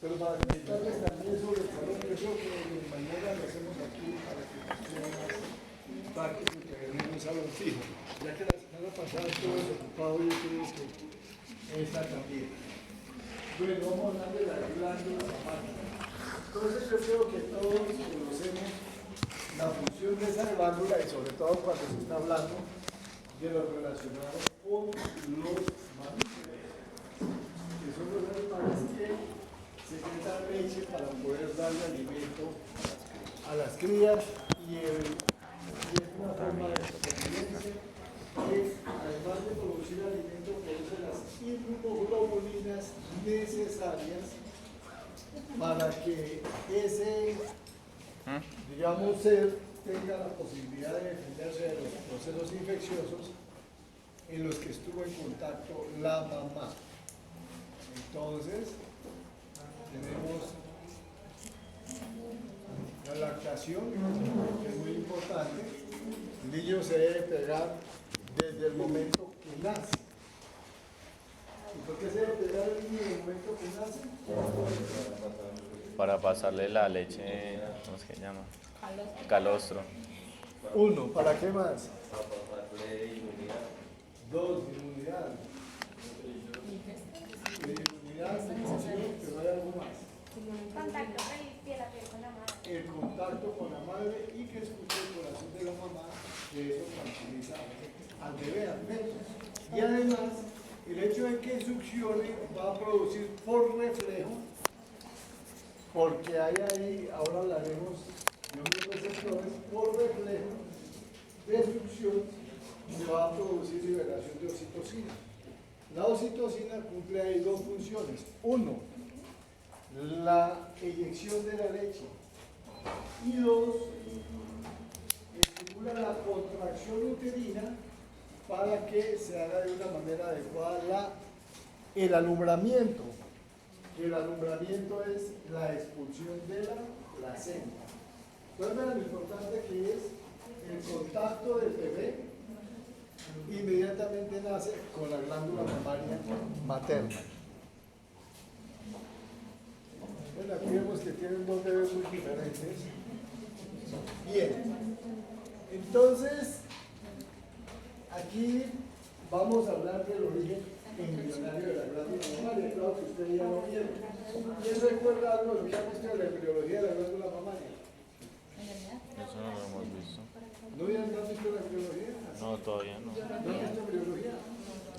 Pero para comentarles también sobre el salón, yo creo que mañana lo hacemos aquí para que sea más práctico y que tenemos un salón fijo. Ya que la semana pasada estuve desocupado, yo creo que esta también. Bueno, vamos a hablar de la glándula mamária. Entonces yo creo que todos conocemos la función de esa glándula y sobre todo cuando se está hablando de lo relacionado con los mamíferos, que son los animales que secretan leche para poder darle alimento a las crías y es una forma de supervivencia que además de producir alimento produce las inmunoglobulinas necesarias para que ese, digamos, ser tenga la posibilidad de defenderse de los procesos infecciosos en los que estuvo en contacto la mamá. Entonces, tenemos la lactación, que es muy importante. El niño se debe pegar desde el momento que nace. ¿Y por qué se debe pegar el niño desde el momento que nace? Para pasarle la leche, ¿cómo se llama? Calostro. Uno, ¿para qué más? Para darle inmunidad. Dos, inmunidad. Inmunidad, pero hay algo más. Contacto piel a piel con la madre. El contacto con la madre y que escuche el corazón de la mamá, que eso tranquiliza al bebé, al feto. Y además, el hecho de que succione va a producir por reflejo, porque hay ahí, ahora hablaremos de unos receptores, por reflejo de succión se va a producir liberación de oxitocina. La oxitocina cumple ahí dos funciones. Uno, la eyección de la leche. Y dos, estimula la contracción uterina para que se haga de una manera adecuada el alumbramiento. El alumbramiento es la expulsión de la placenta. Entonces, vean lo importante que es el contacto del bebé inmediatamente nace con la glándula mamaria materna. Bueno, aquí vemos que tienen dos bebés muy diferentes. Bien, entonces aquí vamos a hablar del origen embrionario de la glándula mamaria. Claro que ustedes ya lo vieron. ¿Quién recuerda algo de lo que ha visto de la embriología de la glándula mamaria? Eso no lo hemos visto. ¿No habían visto la embriología? No, todavía no. ¿No han visto embriología?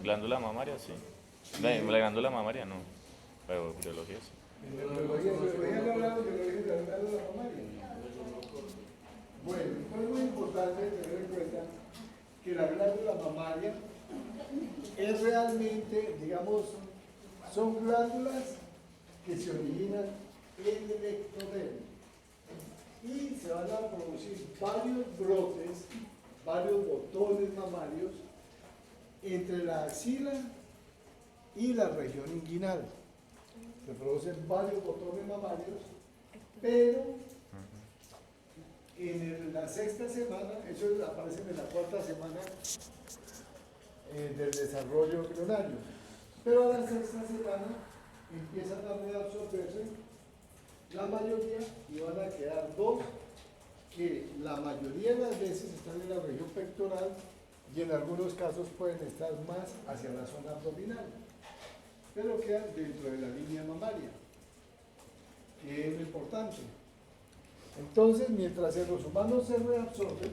Glándula mamaria, sí. La glándula mamaria no, pero biología sí. En la embriología no hablamos del origen de la glándula mamaria. Bueno, es muy importante tener en cuenta que la glándula mamaria es realmente, digamos, son glándulas que se originan en el ectodermo y se van a producir varios brotes, varios botones mamarios entre la axila y la región inguinal. Se producen varios botones mamarios, pero en la sexta semana, eso aparece en la cuarta semana del desarrollo embrionario, pero a la sexta semana empiezan a reabsorberse la mayoría y van a quedar dos que la mayoría de las veces están en la región pectoral y en algunos casos pueden estar más hacia la zona abdominal, pero quedan dentro de la línea mamaria, que es lo importante. Entonces, mientras en los humanos se reabsorben,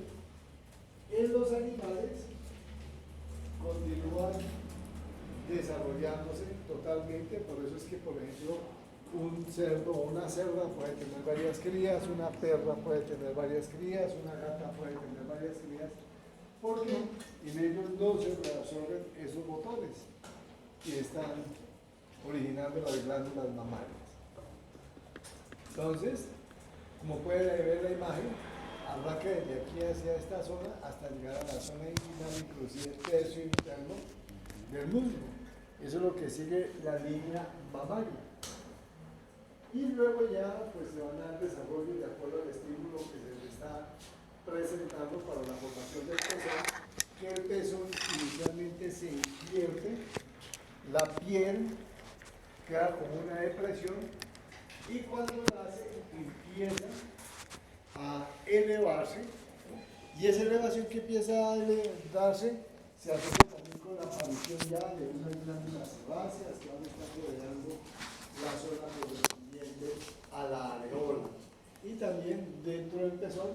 en los animales continúan desarrollándose totalmente. Por eso es que, por ejemplo, un cerdo o una cerda puede tener varias crías, una perra puede tener varias crías, una gata puede tener varias crías, porque en ellos no se reabsorben esos botones que están originando las glándulas mamarias. Entonces, como puede ver la imagen, arranca desde aquí hacia esta zona hasta llegar a la zona inguinal, inclusive el tercio interno del muslo. Eso es lo que sigue la línea mamaria. Y luego ya pues se van a dar desarrollo de acuerdo al estímulo que se le está presentando para la formación del pezón, que el pezón inicialmente se invierte, la piel queda como una depresión Y cuando nace, empieza a elevarse, y esa elevación que empieza a darse se asocia también con la aparición ya de unas glándulas sebáceas que van a estar rodeando la zona correspondiente a la areola, y también dentro del pezón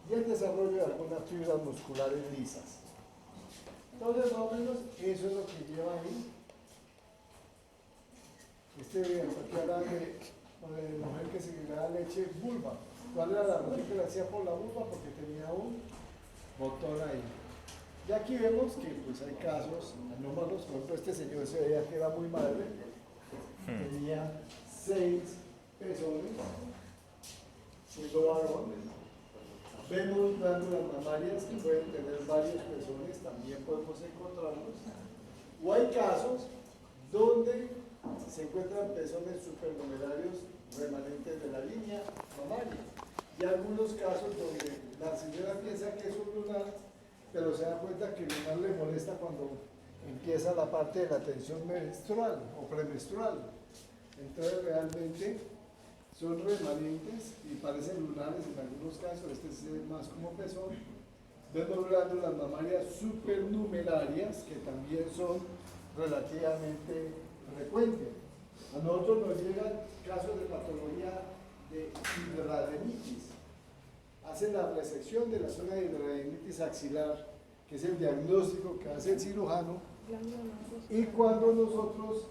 y el desarrollo de algunas fibras musculares lisas. Entonces, más o menos, eso es lo que lleva ahí. Aquí habla de la mujer que se le da leche vulva. ¿Cuál era la razón que le hacía por la vulva? Porque tenía un botón ahí. Y aquí vemos que pues, hay casos anómalos. Por ejemplo, este señor se veía que era muy madre. Tenía 6 pezones, siendo varón. Vemos glándulas mamarias que pueden tener varios pezones, también podemos encontrarlos. O hay casos donde se encuentran pezones supernumerarios remanentes de la línea mamaria. Y algunos casos donde la señora piensa que es un lunar, pero se da cuenta que el lunar le molesta cuando empieza la parte de la tensión menstrual o premenstrual. Entonces realmente son remanentes y parecen lunares en algunos casos, este es más como pezón. Vemos glándulas mamarias supernumerarias que también son relativamente frecuentes. A nosotros nos llegan casos de patología de hidradenitis. Hacen la resección de la zona de hidradenitis axilar, que es el diagnóstico que hace el cirujano, y cuando nosotros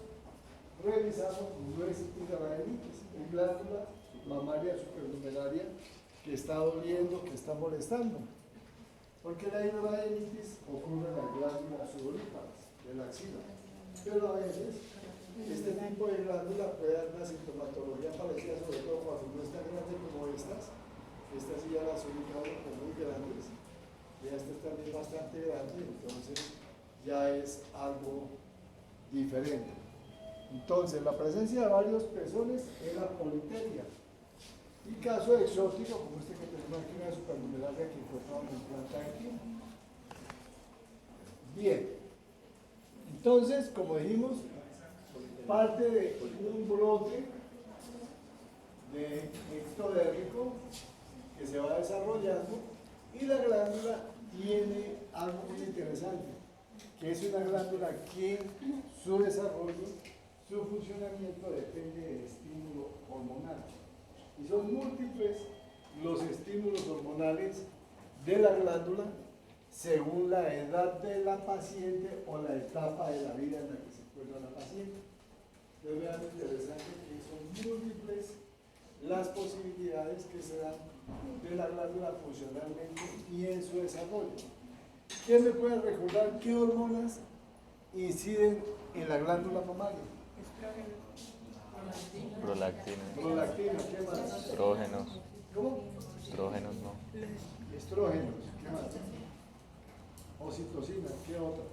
revisamos, no es hidradenitis, es glándula mamaria supernumeraria que está doliendo, que está molestando. Porque la hidradenitis ocurre en las glándulas sudoríparas de la axila, pero a veces este tipo de glándula puede dar una sintomatología parecida, sobre todo cuando no es tan grande como estas sí ya las he ubicado como muy grandes, y esta es también bastante grande, entonces ya es algo diferente. Entonces, la presencia de varios pezones es la politeria. Y caso exótico, como este que tenemos aquí, una supernumeraria que encontramos en planta aquí. Bien. Entonces, como dijimos, parte de un brote de ectodérmico que se va desarrollando, y la glándula tiene algo muy interesante, que es una glándula que su desarrollo, su funcionamiento depende del estímulo hormonal. Y son múltiples los estímulos hormonales de la glándula según la edad de la paciente o la etapa de la vida en la que se encuentra la paciente. Es realmente interesante que son múltiples las posibilidades que se dan de la glándula funcionalmente y en su desarrollo. ¿Quién me puede recordar qué hormonas inciden en la glándula mamaria? Prolactina. Prolactina, ¿qué más? Estrógenos. ¿Cómo? Estrógenos, no. Estrógenos, ¿qué más? Oxitocina, ¿qué otra?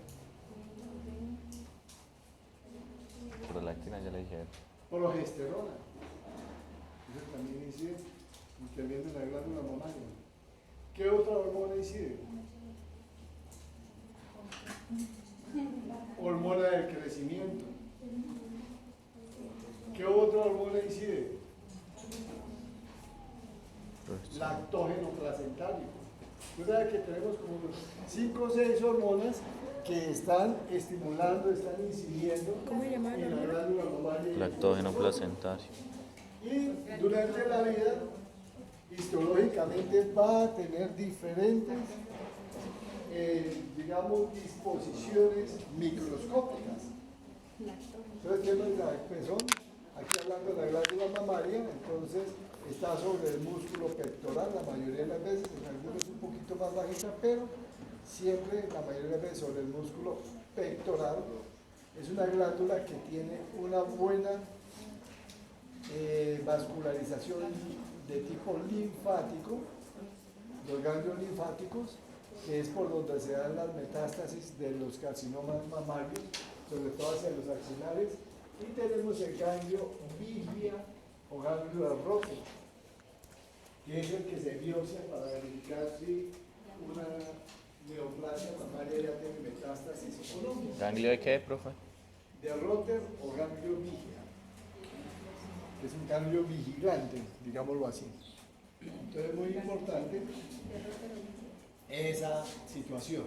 Prolactina ya le dije. Progesterona. Eso también incide, interviene en la glándula mamaria. ¿Qué otra hormona incide? Hormona del crecimiento. ¿Qué otra hormona incide? Lactógeno placentario. Tú sabes que tenemos como 5 o 6 hormonas que están estimulando, están incidiendo en la glándula mamaria. Lactógeno placentario. Y durante la vida, histológicamente va a tener diferentes, digamos, disposiciones microscópicas. Entonces tenemos el pezón, aquí hablando de la glándula mamaria, entonces está sobre el músculo pectoral la mayoría de las veces, en algunos un poquito más bajita, pero siempre la mayoría de las veces sobre el músculo pectoral. Es una glándula que tiene una buena vascularización de tipo linfático, los ganglios linfáticos, que es por donde se dan las metástasis de los carcinomas mamarios, sobre todo hacia los axilares, y tenemos el ganglio viglia o ganglio de Roque, que es el que se biopsia para verificar si una neoplasia mamaria ya tiene metástasis o no. ¿Ganglio de qué, profe? De Rotter o ganglio viglia. que es un cambio vigilante, digámoslo así. Entonces es muy importante esa situación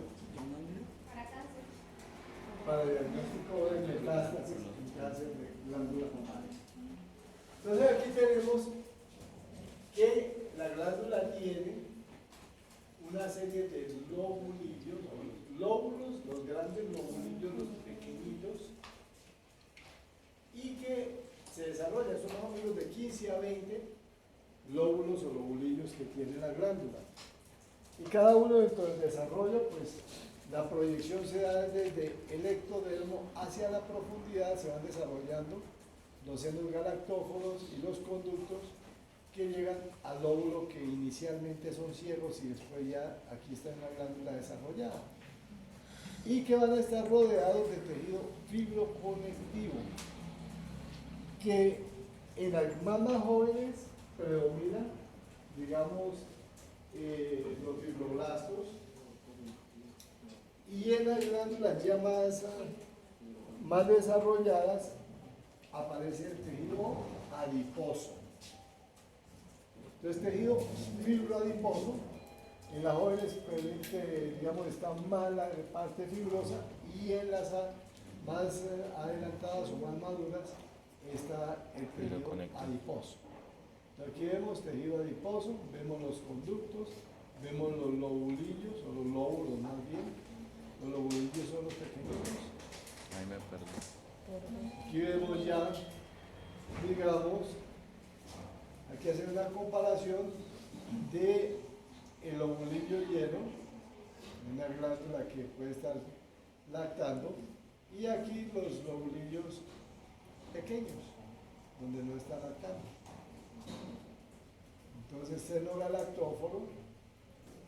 para el diagnóstico de metástasis en cáncer de glándula mamaria. Entonces aquí tenemos que la glándula tiene una serie de lobulillos, los lóbulos, los grandes lobulillos, los pequeñitos, y que se desarrollan, son más o menos de 15 a 20 lóbulos o lobulillos que tiene la glándula. Y cada uno dentro del desarrollo, pues la proyección se da desde el ectodermo hacia la profundidad, se van desarrollando los senos galactóforos y los conductos que llegan al lóbulo que inicialmente son ciegos y después ya aquí está en la glándula desarrollada. Y que van a estar rodeados de tejido fibroconectivo, que en las mamas jóvenes predominan, digamos, los fibroblastos, y en las glándulas ya más desarrolladas aparece el tejido adiposo. Entonces, tejido fibroadiposo, en las jóvenes, digamos, está más la parte fibrosa, y en las más adelantadas o más maduras está el tejido adiposo. Aquí vemos tejido adiposo, vemos los conductos, vemos los lobulillos, o los lóbulos más bien. Los lobulillos son los pequeños. Ahí me perdí. Aquí vemos ya, digamos, aquí hacer una comparación de el lobulillo lleno, una glándula que puede estar lactando, y aquí los lobulillos pequeños, donde no está lactando. Entonces, seno galactóforo,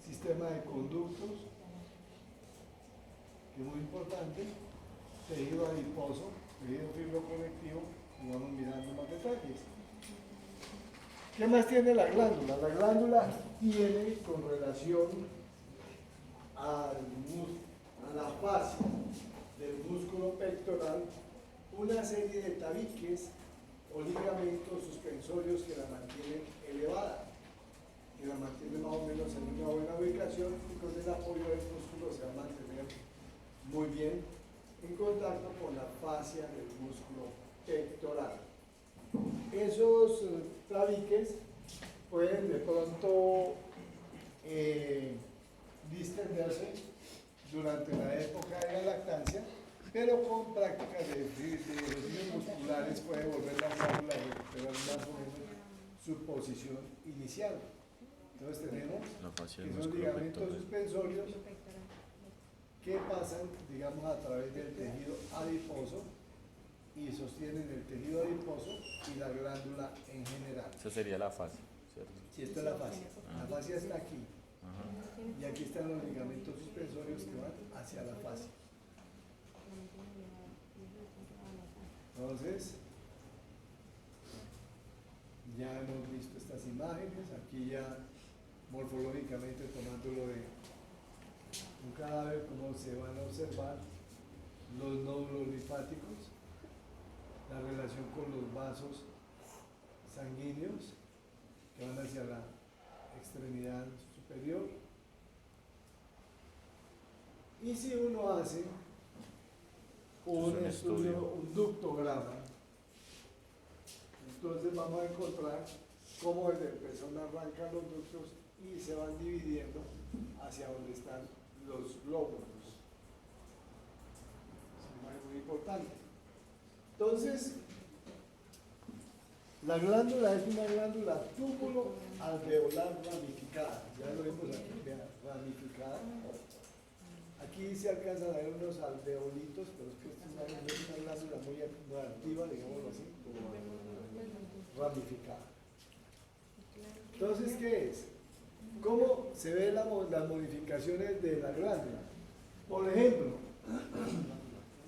sistema de conductos, que es muy importante, tejido adiposo, tejido fibroconectivo, y vamos mirando más detalles. ¿Qué más tiene la glándula? La glándula tiene, con relación a la fascia del músculo pectoral, una serie de tabiques o ligamentos suspensorios que la mantienen elevada, que la mantienen más o menos en una buena ubicación, y con el apoyo del músculo se va a mantener muy bien en contacto con la fascia del músculo pectoral. Esos tabiques pueden de pronto distenderse durante la época de la lactancia, pero con prácticas de ejercicios musculares puede volver la glándula a recuperar más o menos su posición inicial. Entonces tenemos que son ligamentos suspensorios que pasan, digamos, a través del tejido adiposo y sostienen el tejido adiposo y la glándula en general. Esa sería la fase, ¿cierto? Sí, esta es la fascia. La fascia está aquí. Ajá. Y aquí están los ligamentos suspensorios que van hacia la fascia. Entonces, ya hemos visto estas imágenes, aquí ya morfológicamente tomándolo de un cadáver, como se van a observar los nódulos linfáticos, la relación con los vasos sanguíneos que van hacia la extremidad superior. Y si uno hace un estudio, un ductograma, entonces vamos a encontrar cómo desde el pezón arrancan los ductos y se van dividiendo hacia donde están los lóbulos. Es muy importante. Entonces, la glándula es una glándula túbulo alveolar ramificada. Ya lo vemos aquí, vean, ramificada. Aquí se alcanzan a ver unos alveolitos, pero es que esta es una glándula muy activa, digámoslo así, como ramificada. Entonces, ¿qué es? ¿Cómo se ven las modificaciones de la glándula? Por ejemplo,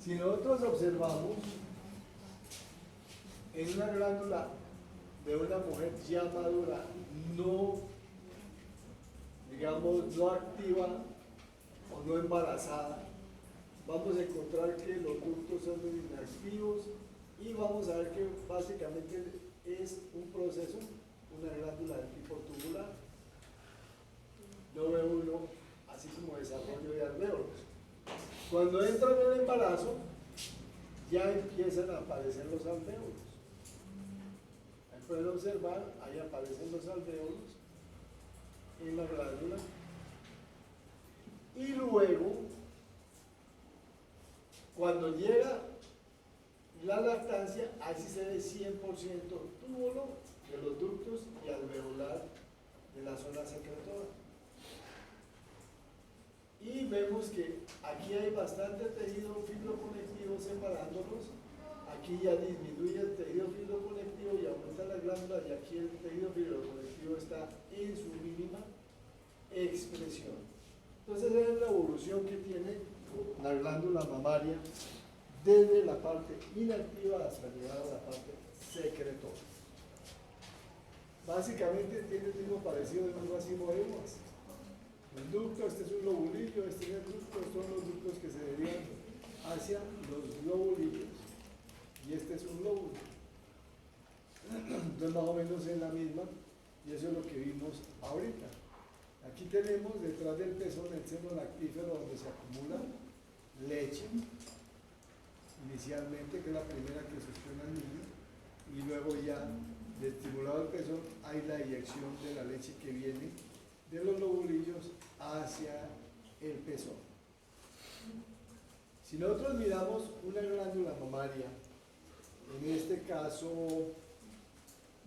si nosotros observamos en una glándula de una mujer ya madura, no, digamos, no activa o no embarazada, vamos a encontrar que los ductos son inactivos y vamos a ver que básicamente es un proceso, una glándula de tipo tubular. Lo ve uno así como desarrollo de alvéolos. Cuando entra en el embarazo, ya empiezan a aparecer los alvéolos. Ahí pueden observar, ahí aparecen los alvéolos en la glándula. Y luego, cuando llega la lactancia, ahí sí se ve 100% túbulo de los ductos y alveolar de la zona secretora. Y vemos que aquí hay bastante tejido fibroconectivo separándolos. Aquí ya disminuye el tejido fibroconectivo y aumenta la glándula, y aquí el tejido fibroconectivo está en su mínima expresión. Entonces es la evolución que tiene la glándula mamaria desde la parte inactiva hasta llegar a la parte secretora. Básicamente tiene el mismo parecido de un racimo de uvas. El ducto, este es un lobulillo, este es el ducto, estos son los ductos que se derivan hacia los lobulillos, y este es un lóbulo. Entonces más o menos es la misma, y eso es lo que vimos ahorita. Aquí tenemos detrás del pezón el seno lactífero, donde se acumula leche inicialmente, que es la primera que sostiene al niño, y luego ya estimulado el pezón hay la eyección de la leche que viene de los lobulillos hacia el pezón. Si nosotros miramos una glándula mamaria, en este caso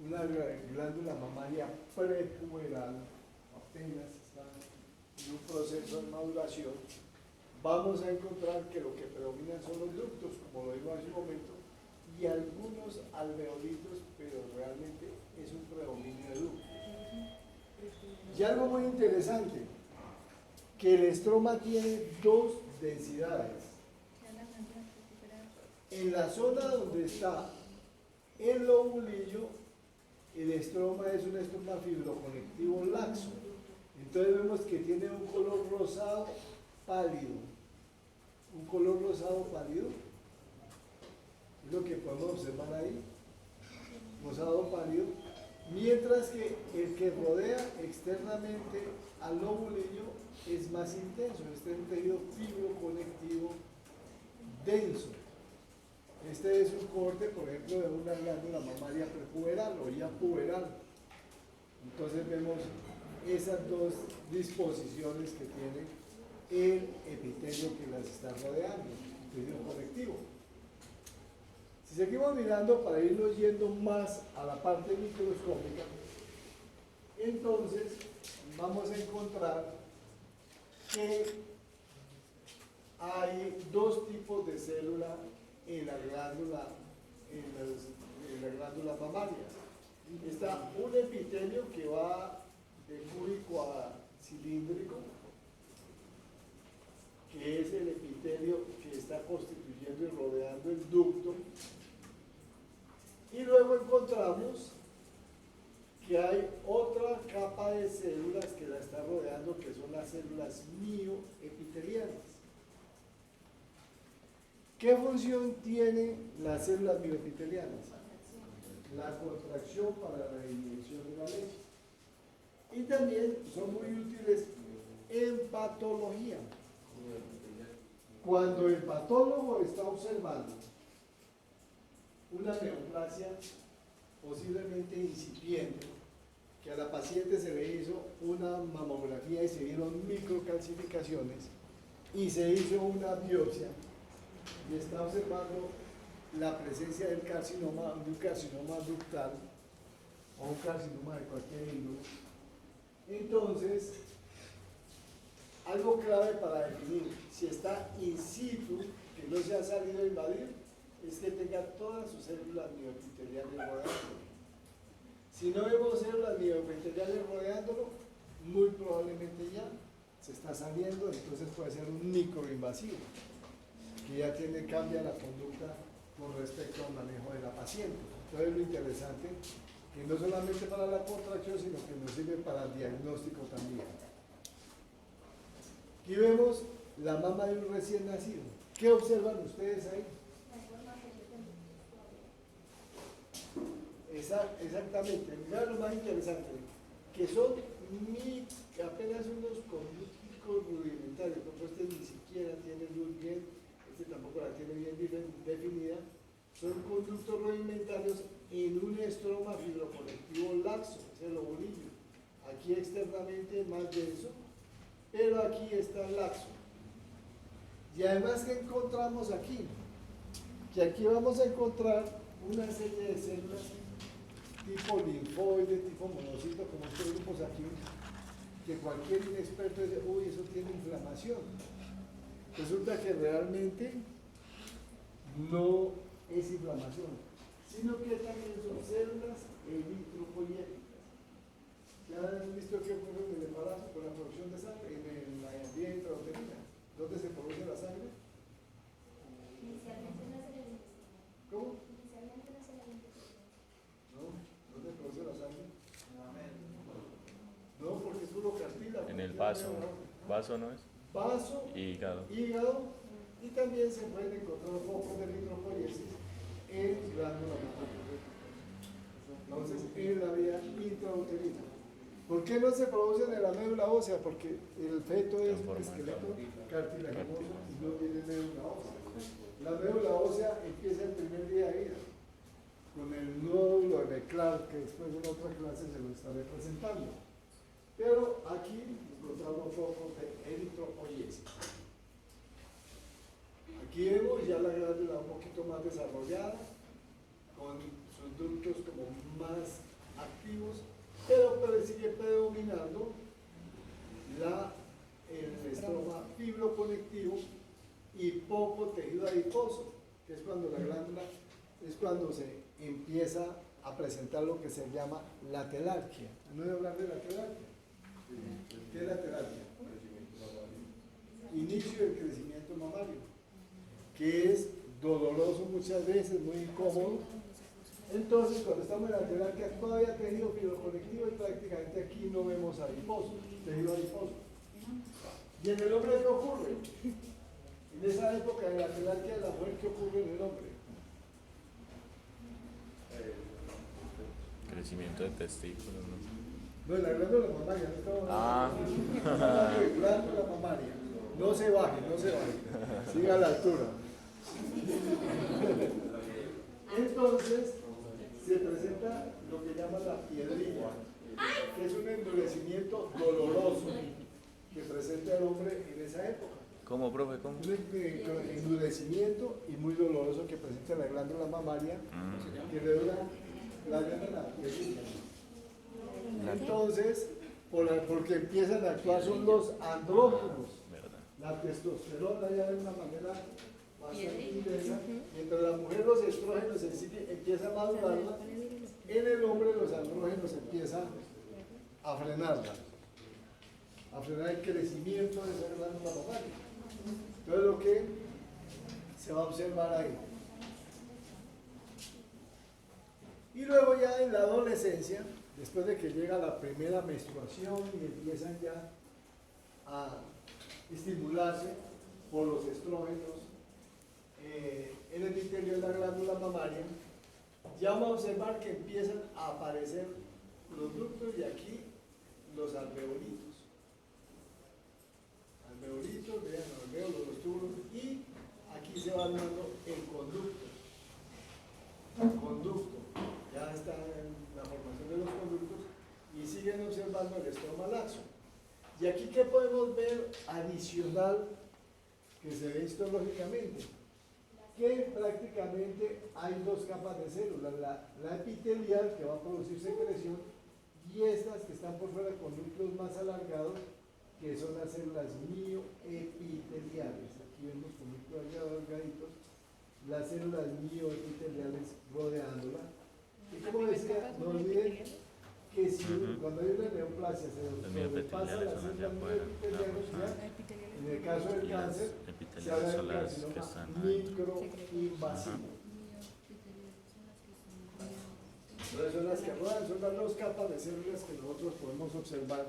una glándula mamaria prepuberal, apenas está en un proceso de maduración, vamos a encontrar que lo que predominan son los ductos, como lo digo hace un momento, y algunos alveolitos, pero realmente es un predominio de ductos. Y algo muy interesante, que el estroma tiene dos densidades. En la zona donde está el lobulillo, el estroma es un estroma fibroconectivo laxo. Entonces vemos que tiene un color rosado pálido. Un color rosado pálido. Es lo que podemos observar ahí. Rosado pálido. Mientras que el que rodea externamente al lobulillo es más intenso. Este es un tejido fibroconectivo denso. Este es un corte, por ejemplo, de una glándula mamaria prepuberal o ya puberal. Entonces vemos esas dos disposiciones que tiene el epitelio que las está rodeando, el tejido conectivo. Si seguimos mirando para irnos yendo más a la parte microscópica, entonces vamos a encontrar que hay dos tipos de célula en la glándula, en la glándula mamaria. Está un epitelio que va de cúbico a cilíndrico, que es el epitelio que está constituyendo y rodeando el ducto. Y luego encontramos que hay otra capa de células que la está rodeando, que son las células mioepiteliales. ¿Qué función tienen las células mioepiteliales? La contracción para la inyección de la leche. Y también son muy útiles en patología. Cuando el patólogo está observando una neoplasia posiblemente incipiente, que a la paciente se le hizo una mamografía y se vieron microcalcificaciones, y se hizo una biopsia, y está observando la presencia del carcinoma, de un carcinoma ductal o un carcinoma de cualquier índole. Entonces, algo clave para definir si está in situ, que no se ha salido a invadir, es que tenga todas sus células mioepiteliales rodeándolo. Si no vemos células mioepiteliales rodeándolo, muy probablemente ya se está saliendo, entonces puede ser un microinvasivo, que ya cambia la conducta con respecto al manejo de la paciente. Entonces lo interesante, que no solamente para la contracción, sino que nos sirve para el diagnóstico también. Aquí vemos la mama de un recién nacido. ¿Qué observan ustedes ahí? Es Exactamente, mira lo más interesante, que son apenas unos conductos rudimentarios, como este ni siquiera tiene luz bien, este tampoco la tiene bien definida, son conductos rudimentarios en un estroma fibroconectivo laxo, es el ovulillo. Aquí externamente más denso, pero aquí está laxo. Y además, ¿qué encontramos aquí? Que aquí vamos a encontrar una serie de células tipo linfoide, tipo monocito, como estos grupos aquí, que cualquier inexperto dice, uy, eso tiene inflamación. Resulta que realmente no es inflamación, sino que también son células eritropoyéticas. ¿Ya han visto qué ocurre en el embarazo con la producción de sangre? En la vía intrauterina. ¿Dónde se produce la sangre? Inicialmente nace el intestino. ¿Cómo? Inicialmente nace el intestino. No, ¿dónde produce la sangre? No, porque es puro cartílago. En el vaso. ¿Vaso no es? Vaso, Hígado. hígado, y también se pueden encontrar focos de eritropoiesis en glándula mamaria. Entonces, en la vía intrauterina. ¿Por qué no se producen en la médula ósea? Porque el feto es un esqueleto cartilaginoso y no tiene médula ósea. La médula ósea empieza el primer día de vida, con el nódulo de Clark, que después en otra clase se lo estaré presentando. Pero aquí encontramos focos de eritropoiesis. Aquí vemos ya la glándula un poquito más desarrollada, con sus ductos como más activos, pero sigue predominando el estroma fibroconectivo y poco tejido adiposo, que es cuando la glándula, es cuando se empieza a presentar lo que se llama la telarquía. ¿No he hablar de la telarquía? ¿Qué es la telarquía? Inicio del crecimiento mamario, que es doloroso muchas veces, muy incómodo. Entonces, cuando estamos en la telarquía, todavía tejido fibroconectivo y prácticamente aquí no vemos adiposo, tejido adiposo. ¿Y en el hombre qué ocurre? En esa época de la telarquía de la mujer, ¿qué ocurre en el hombre? Crecimiento de testículos, ¿no? No, en la glándula mamaria, no estamos Ah. hablando de glándula mamaria. No se baje, no se baje. Siga a la altura. Entonces, se presenta lo que llaman la piedrilla, que es un endurecimiento doloroso que presenta el hombre en esa época. ¿Cómo, profe? ¿Cómo? Un endurecimiento y muy doloroso que presenta la glándula mamaria, que le da la glándula piedrilla. Entonces, porque empiezan a actuar son los andrógenos. La testosterona ya de una manera bastante intensa, mientras la mujer los estrógenos empieza a madurarla, en el hombre los andrógenos empiezan a frenarla, a frenar el crecimiento de esa glándula mamaria. Entonces lo que se va a observar ahí. Y luego ya en la adolescencia, después de que llega la primera menstruación y empiezan ya a estimularse por los estrógenos en el interior de la glándula mamaria, ya vamos a observar que empiezan a aparecer los ductos y aquí los alveolitos. Alveolitos, vean los alveolos, los túbulos, y aquí se va armando el conducto. El conducto, ya está en la formación de los conductos y siguen observando el estroma laxo. Y aquí, ¿qué podemos ver adicional que se ve histológicamente? Que prácticamente hay dos capas de células, la epitelial, que va a producir secreción, y estas que están por fuera con núcleos más alargados, que son las células mioepiteliales. Aquí vemos con núcleos alargaditos las células mioepiteliales rodeándola. Y como decía, no olviden que si cuando hay una neoplasia se sobrepasa la célula mioepitelial, en el caso del cáncer, se habla de carcinoma microinvasivo. Entonces son las que rodean, son las dos capas de células que nosotros podemos observar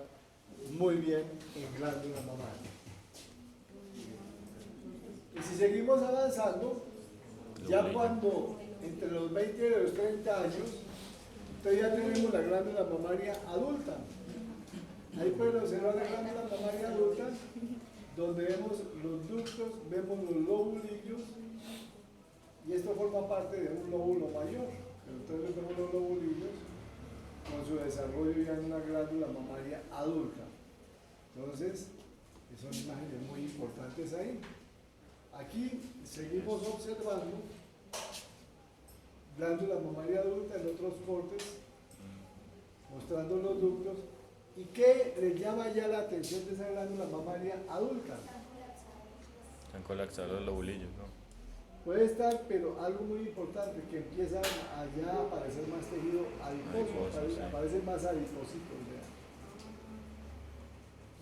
muy bien en glándula mamaria. Y si seguimos avanzando, ya cuando entre los 20 y los 30 años, Entonces ya tenemos la glándula mamaria adulta. Ahí pueden observar la glándula mamaria adulta, donde vemos los ductos, vemos los lobulillos, y esto forma parte de un lóbulo mayor. Entonces vemos los lobulillos con su desarrollo ya en una glándula mamaria adulta. Entonces, son imágenes muy importantes ahí. Aquí seguimos observando glándula mamaria adulta en otros cortes, mostrando los ductos. ¿Y qué les llama ya la atención de esa glándula mamaria adulta? Están colapsados los lobulillos, ¿no? Puede estar, pero algo muy importante, que empieza allá a aparecer más tejido adiposo, Adiposo, sí. aparecen más adipocitos.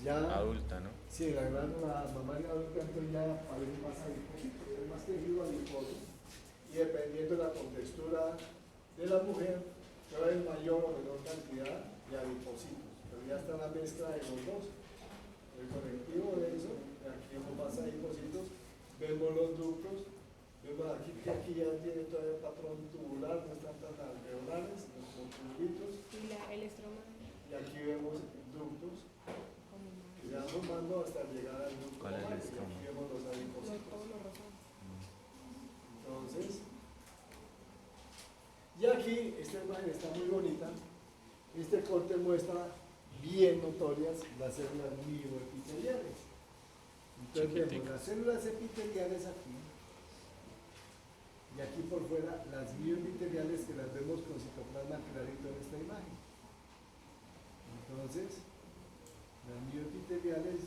Ya, Adulta, ¿no? sí, la glándula mamaria adulta entonces ya aparece más adipocitos, hay más tejido adiposo, y dependiendo de la contextura de la mujer, puede haber mayor o menor cantidad de adipocitos, pero ya está la mezcla de los dos. El conectivo de eso, aquí vemos más adipocitos, vemos los ductos, vemos aquí que aquí ya tiene todavía el patrón tubular, no están tan alveolares, los tubulitos, El estroma. y aquí vemos ductos que se van formando hasta llegar al ducto. ¿Cuál es el mamario, y estroma? aquí vemos los adipocitos. Entonces, y aquí esta imagen está muy bonita. Este corte muestra bien notorias las células mioepiteliales. Entonces vemos Chiquiticas. las células epiteliales aquí, y aquí por fuera las mioepiteliales, que las vemos con citoplasma clarito en esta imagen. Entonces, las mioepiteliales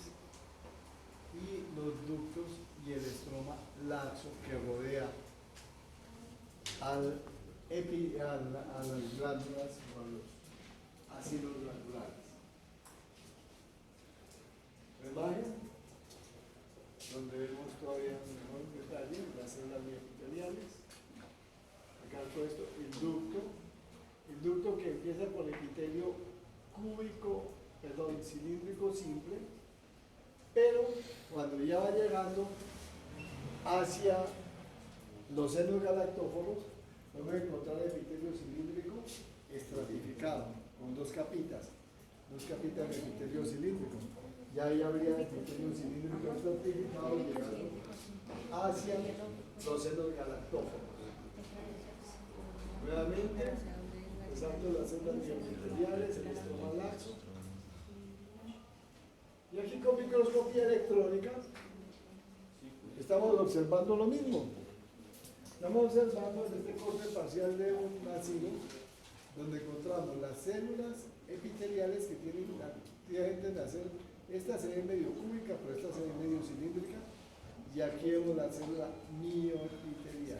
y los ductos y el estroma laxo que rodea a las glándulas o a los ácidos glandulares. La imagen, donde vemos todavía un mejor detalle las células mioepiteliales. Acá todo esto, el ducto que empieza con epitelio cilíndrico simple, pero cuando ya va llegando hacia los senos galactóforos, vamos a encontrar el epitelio cilíndrico estratificado, con dos capitas de epitelio cilíndrico. Ya ahí habría epitelio cilíndrico estratificado llegando hacia los senos galactóforos. Nuevamente, empezando las células mioepiteliales, el estroma laxo. Y aquí con microscopía electrónica estamos observando lo mismo. Estamos observando en este corte parcial de un ácido, donde encontramos las células epiteliales que tienden a ser, esta se ve medio cúbica, pero esta se ve medio cilíndrica, y aquí vemos la célula mioepitelial.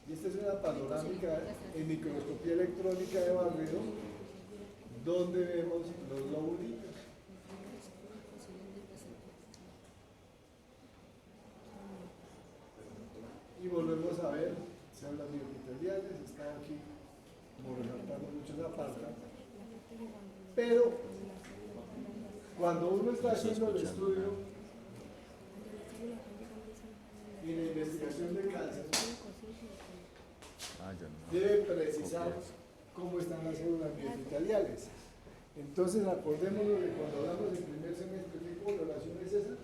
Y esta es una panorámica en microscopía electrónica de barrido, donde vemos los lobulillos. Y volvemos a ver células mioepiteliales, está aquí como resaltando mucho esa parte. Pero cuando uno está haciendo el estudio y la investigación de cáncer, debe precisar cómo están las células mioepiteliales. Entonces acordémonos de cuando hablamos del primer semestre, ¿qué coloración es esa?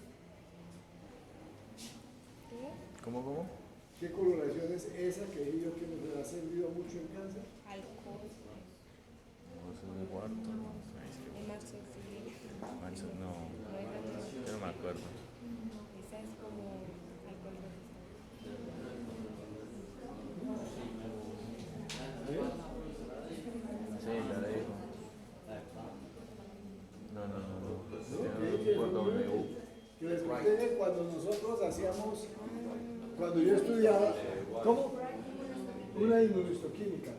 ¿Cómo? ¿Qué coloración es esa que digo que nos ha servido mucho en cáncer? Alcohol. No, eso es de cuarto. Marzo, sí. No, yo no me acuerdo. Esa es como alcohol Sí, ya le dijo. No. Que Yo no recuerdo W. que les conté que cuando nosotros hacíamos, cuando yo estudiaba, ¿cómo? Una inmunohistoquímica,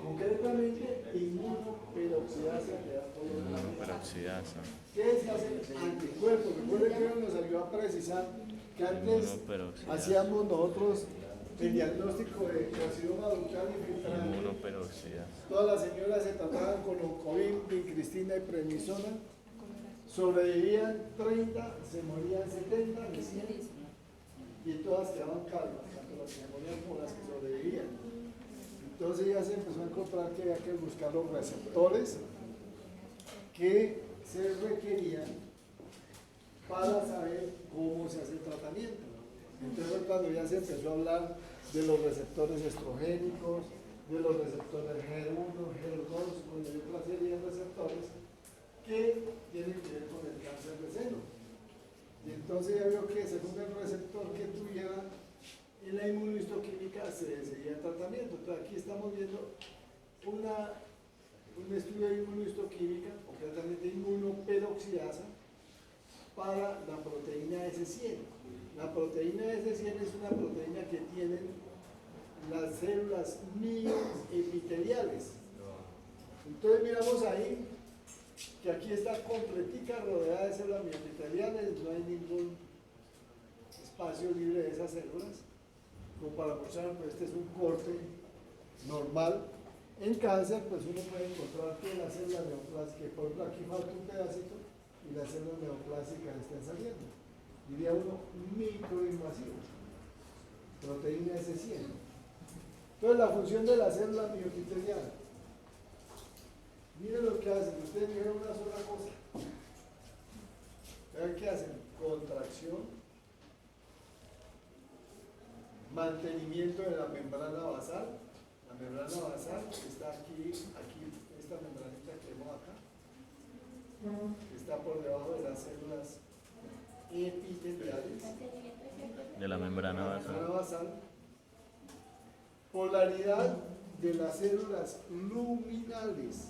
concretamente inmunoperoxidasa que da color blanco. Inmunoperoxidasa. ¿Qué se hace? Anticuerpos. Recuerden que nos ayudó a precisar que antes Inmunoperoxidasa. hacíamos nosotros el diagnóstico de carcinoma ductal infiltrante. Inmunoperoxidasa. Todas las señoras se trataban con oncovir, vincristina y prednisona. Sobrevivían 30, se morían 70, recién, y todas quedaban calvas, tanto las que se morían como las que sobrevivían. Entonces ya se empezó a encontrar que había que buscar los receptores que se requerían para saber cómo se hace el tratamiento. Entonces cuando ya se empezó a hablar de los receptores estrogénicos, de los receptores G1, G2, y otra serie de receptores que tienen que ver con el cáncer de seno. Y entonces ya vio que según el receptor que tuviera en la inmunohistoquímica se decidía el tratamiento. Entonces aquí estamos viendo un estudio de inmunohistoquímica, concretamente inmunoperoxidasa, para la proteína S100. La proteína S100 es una proteína que tienen las células mioepiteliales. Entonces miramos ahí que aquí está completica, rodeada de células mioepiteliales, no hay ningún espacio libre de esas células. Como para mostrar, pues este es un corte normal. En cáncer, pues uno puede encontrar que las células neoplásicas, por ejemplo aquí falta un pedacito y las células neoplásicas están saliendo. Diría uno microinvasivo, proteína S100. Entonces la función de la célula miopitelial, miren lo que hacen, ustedes dijeron una sola cosa. Vean qué hacen, contracción, mantenimiento de la membrana basal. La membrana basal está aquí, esta membranita que vemos acá, que está por debajo de las células epiteliales. De la membrana basal. Polaridad de las células luminales,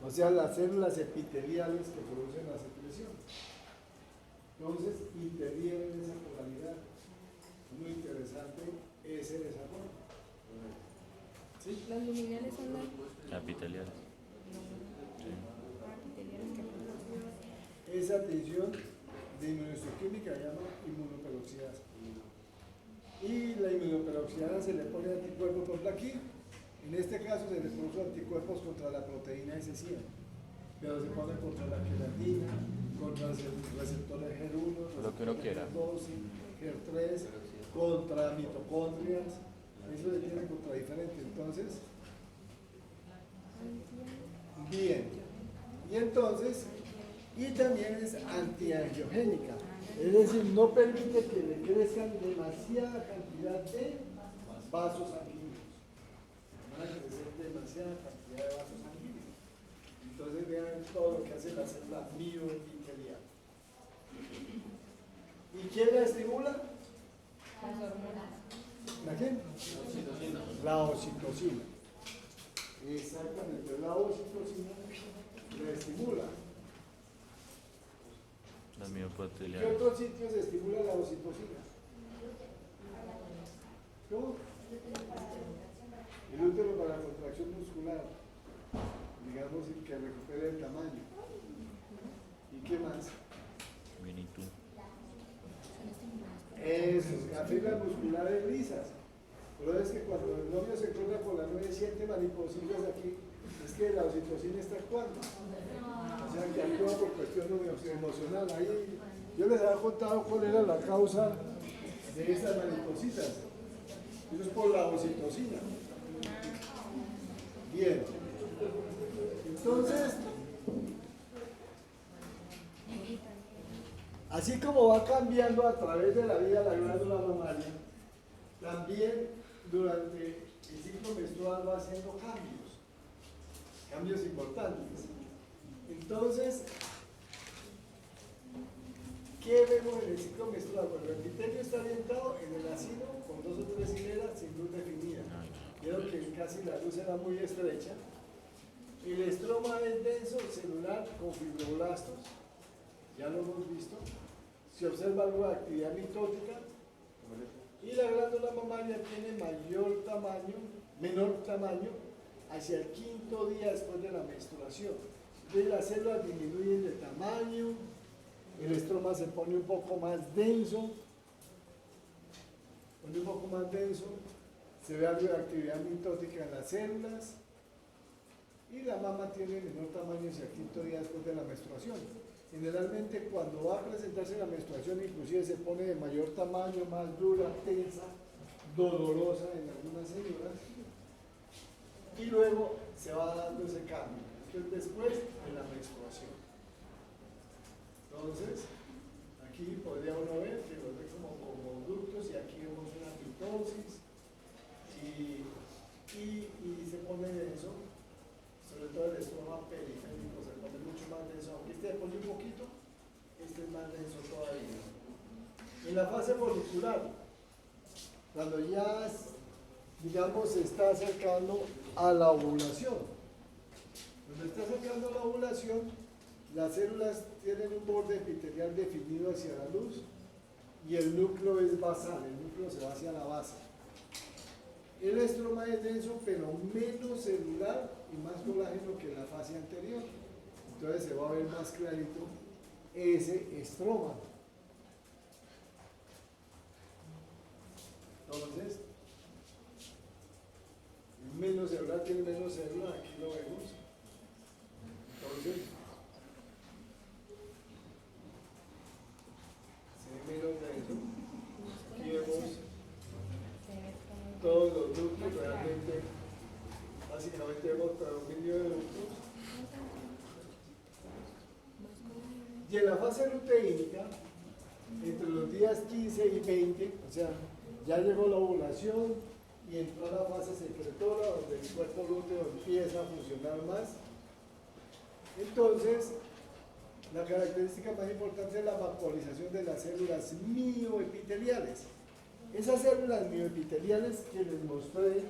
o sea, las células epiteliales que producen la secreción. Entonces, intervienen esa polaridad. Muy interesante ese desarrollo. ¿Sí? Los luminales son las Epiteliales. epiteliales que producen. Esa tensión de inmunohistoquímica se llama inmunoperoxidasa. Y la inmunoperoxidasa se le pone anticuerpos, por ejemplo aquí, en este caso se le puso anticuerpos contra la proteína S100, pero se pone contra la queratina, contra los receptores G1, Lo que uno quiera. G3, contra mitocondrias, eso se tiene contra diferente. Entonces, bien, y entonces, y también es antiangiogénica, es decir, no permite que le crezcan demasiada cantidad de vasos sanguíneos, van a crecer demasiada cantidad de vasos sanguíneos. Entonces vean todo lo que hace la célula mioepitelial. ¿Y quién la estimula? Las hormonas. ¿La quién? La oxitocina. Exactamente, la oxitocina la estimula. Las ¿Qué miopiteliales. otros sitios estimula la oxitocina? ¿Cómo? El útero para la contracción muscular, digamos, y que recupere el tamaño. ¿Y qué más? Minitud. Eso, las fibras musculares lisas. Pero es que cuando el novio se encuentra con la novia siente maripositas aquí, es que la oxitocina está actuando. O sea, que actúa por cuestión emocional. Ahí, yo les había contado cuál era la causa de estas maripositas. Eso es por la oxitocina. Bien. Entonces, así como va cambiando a través de la vida la glándula mamaria, también durante el ciclo menstrual va haciendo cambios importantes. Entonces, ¿qué vemos en el ciclo menstrual? Bueno, el epitelio está orientado en el ácido con 2 o 3 hileras sin luz definida. Vieron que casi la luz era muy estrecha. El estroma es denso, celular, con fibroblastos. Ya lo hemos visto. Se observa algo de actividad mitótica. Y la glándula mamaria tiene menor tamaño hacia el 5.º día después de la menstruación. Entonces las células disminuyen de tamaño, el estroma se pone un poco más denso, se ve algo de actividad mitótica en las células y la mama tiene menor tamaño hacia el 5.º día después de la menstruación. Generalmente cuando va a presentarse la menstruación inclusive se pone de mayor tamaño, más dura, tensa, dolorosa en algunas señoras, y luego se va dando ese cambio. Entonces después en la menstruación. Entonces, aquí podría uno ver que los ve como ductos y aquí vemos una mitosis y se pone denso, sobre todo el estroma periférico se pone mucho más denso, aunque este pone un poquito, este es más denso todavía. En la fase folicular, cuando ya, digamos, se está acercando a la ovulación, cuando está acercando a la ovulación, las células tienen un borde epitelial definido hacia la luz y el núcleo es basal, el núcleo se va hacia la base. El estroma es denso, pero menos celular y más colágeno que en la fase anterior. Entonces se va a ver más clarito ese estroma. Entonces, menos celular tiene menos célula, aquí lo vemos. Entonces, se ve menos denso. Aquí vemos todos los ductos, realmente, básicamente vemos predominio de ductos. Y en la fase luteínica, entre los días 15 y 20, o sea, ya llegó la ovulación y entró a la fase secretora, donde el cuerpo lúteo empieza a funcionar más. Entonces, la característica más importante es la vacuolización de las células mioepiteliales. Esas células mioepiteliales que les mostré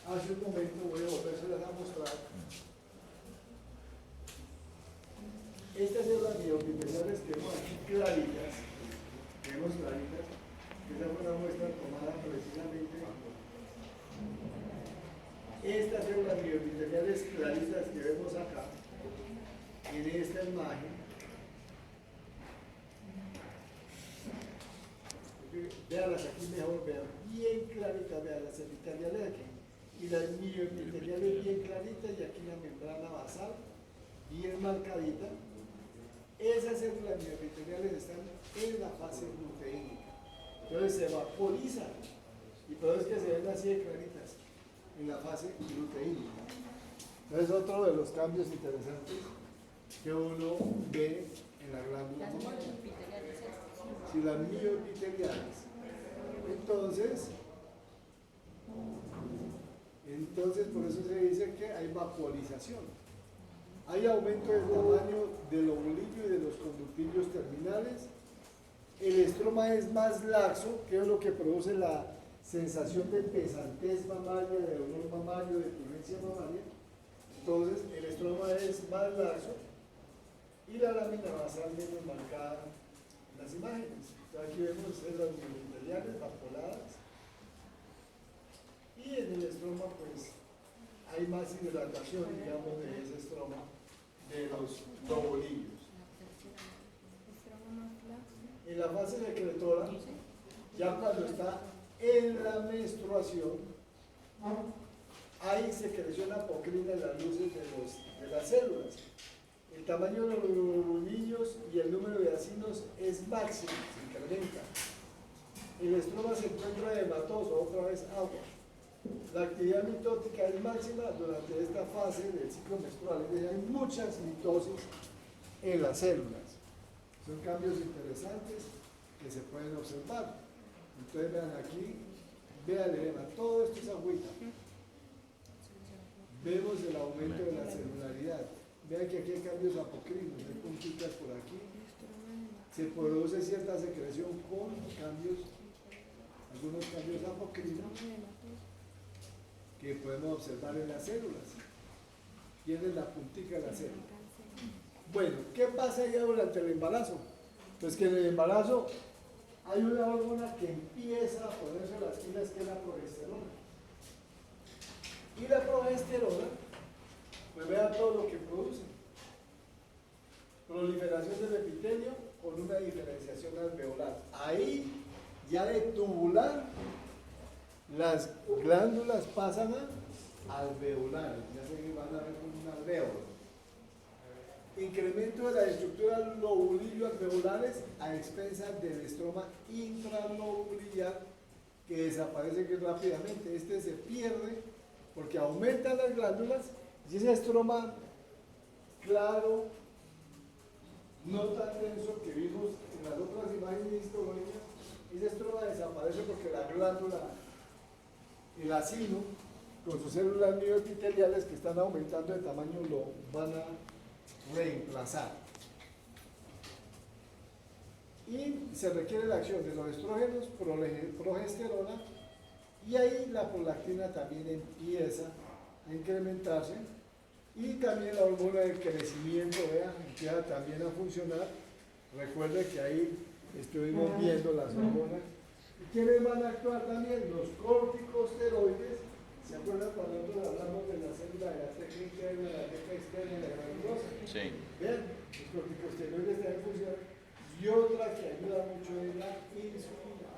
hace un momento, voy a volvérselas a mostrar. Estas células mioepiteliales que vemos aquí claritas, esa fue una muestra tomada precisamente. Estas células mioepiteliales claritas que vemos acá, en esta imagen, véanlas aquí mejor, vean bien claritas, vean las epiteliales aquí, y las mioepiteliales bien claritas, y aquí la membrana basal, bien marcadita. Esas células mioepiteliales están en la fase luteínica. Entonces se vaporizan, y por eso es que se ven así de claritas, en la fase luteínica. Entonces otro de los cambios interesantes que uno ve en la glándula mamaria. Si las mioepiteliales. Entonces por eso se dice que hay vaporización. Hay aumento del tamaño del ovulillo y de los conductillos terminales. El estroma es más laxo, que es lo que produce la sensación de pesantez mamaria, de dolor mamario, de turgencia mamaria. Entonces el estroma es más laxo y la lámina basal menos marcada en las imágenes. Entonces, aquí vemos células mioepiteliales vapoladas y en el estroma pues hay más hidratación, digamos, de ese estroma de los ovulillos. En la fase secretora, ya cuando está en la menstruación, hay secreción apocrina en las luces de las células. El tamaño de los ovulillos y el número de acinos es máximo, se incrementa. El estroma se encuentra hematoso, otra vez agua. La actividad mitótica es máxima durante esta fase del ciclo menstrual, es decir, hay muchas mitosis en las células. Son cambios interesantes que se pueden observar. Entonces vean aquí, vean, todo esto es agüita. Vemos el aumento de la celularidad. Vean que aquí hay cambios apocrinos, hay puntitas por aquí. Se produce cierta secreción con cambios, algunos cambios apocrinos que podemos observar en las células. Tienen la puntica de la célula. Bueno, ¿qué pasa ya durante el embarazo? Pues que en el embarazo hay una hormona que empieza a ponerse las pilas, que es la progesterona. Y la progesterona, pues vean todo lo que produce. Proliferación del epitelio con una diferenciación alveolar. Ahí, ya de tubular, las glándulas pasan a alveolares, ya se van a ver con un alvéolo. Incremento de la estructura lobulillo alveolares a expensas del estroma intralobulillar, que desaparece que rápidamente. Este se pierde porque aumentan las glándulas y ese estroma claro, no tan denso que vimos en las otras imágenes histológicas, ese estroma desaparece porque la glándula, el acino, con sus células mioepiteliales que están aumentando de tamaño, lo van a reemplazar. Y se requiere la acción de los estrógenos, progesterona, y ahí la prolactina también empieza a incrementarse, y también la hormona del crecimiento, vean, empieza también a funcionar. Recuerden que ahí estuvimos viendo las hormonas. ¿Y quiénes van a actuar también? Los corticosteroides. ¿Se acuerdan cuando nosotros hablamos de la célula de la teca interna, de la teca externa y de la granulosa? Sí. Vean, los corticosteroides también funcionan. Y otra que ayuda mucho es la insulina.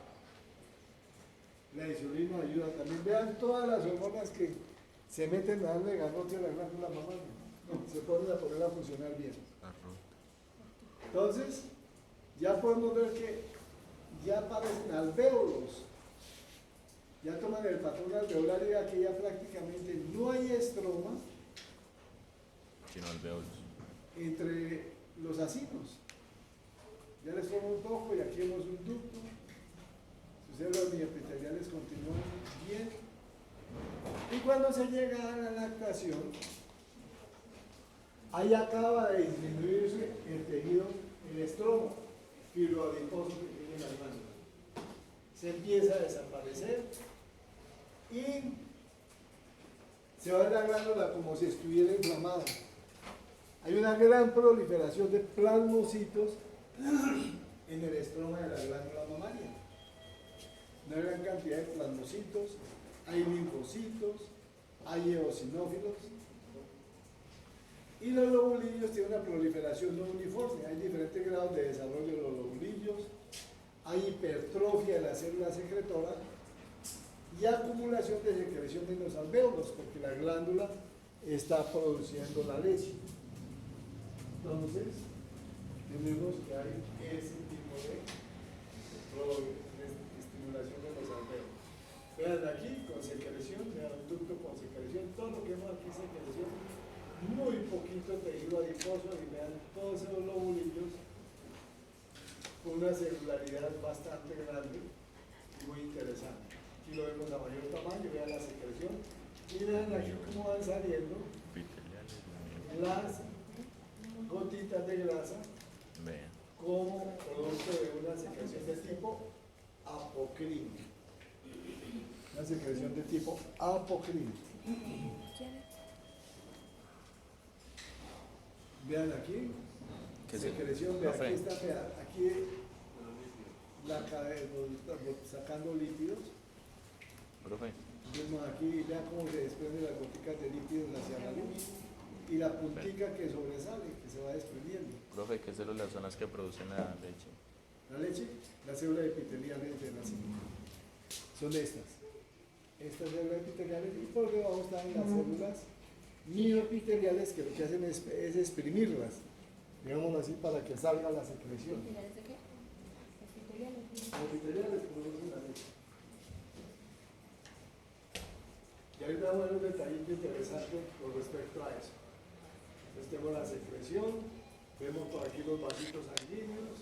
La insulina ayuda también. Vean todas las hormonas que se meten a darle garrote a la glándula mamaria. No, se ponen a poner a funcionar bien. Entonces, ya podemos ver que ya aparecen alvéolos. Ya toman el patrón alveolar y aquí ya prácticamente no hay estroma Sino alveolos. entre los acinos. Ya les formo un poco y aquí vemos un ducto. Sus células mioepiteliales continúan bien. Y cuando se llega a la lactación, ahí acaba de disminuirse el tejido, el estroma fibroadiposo que tiene la glándula. Se empieza a desaparecer y se va a la glándula como si estuviera inflamada. Hay una gran proliferación de plasmocitos en el estroma de la glándula mamaria. Una gran cantidad de plasmocitos, hay linfocitos, hay eosinófilos. Y los lobulillos tienen una proliferación no uniforme, hay diferentes grados de desarrollo de los lobulillos, hay hipertrofia de las células secretoras y acumulación de secreción en los alvéolos, porque la glándula está produciendo la leche. Entonces, tenemos que hay ese tipo de estimulación de los alvéolos. Vean aquí con secreción, vean un ducto con secreción, todo lo que vemos aquí es secreción, muy poquito tejido adiposo y vean todos esos lobulillos con una celularidad bastante grande y muy interesante. Aquí lo vemos a mayor tamaño, vean la secreción y vean aquí cómo van saliendo las gotitas de grasa Vean. como producto de una secreción de tipo apocrino. Una secreción de tipo apocrino. Vean aquí, secreción, vean aquí está, vean, aquí la cadena, sacando lípidos. Profe, Vemos aquí, vean cómo se desprenden las goticas de lípidos hacia la luz y la puntica que sobresale, que se va desprendiendo. profe, ¿qué células son las que producen la leche? La leche, las células epiteliales de nacimiento. Son estas células epiteliales, y por debajo están las células mioepiteliales que lo que hacen es exprimirlas, digámoslo así, para que salga la secreción. ¿Epiteliales de qué? Epiteliales. Los epiteliales producen la leche. Y ahorita vamos a ver un detallito interesante con respecto a eso. Entonces tengo la secreción, vemos por aquí los vasitos sanguíneos,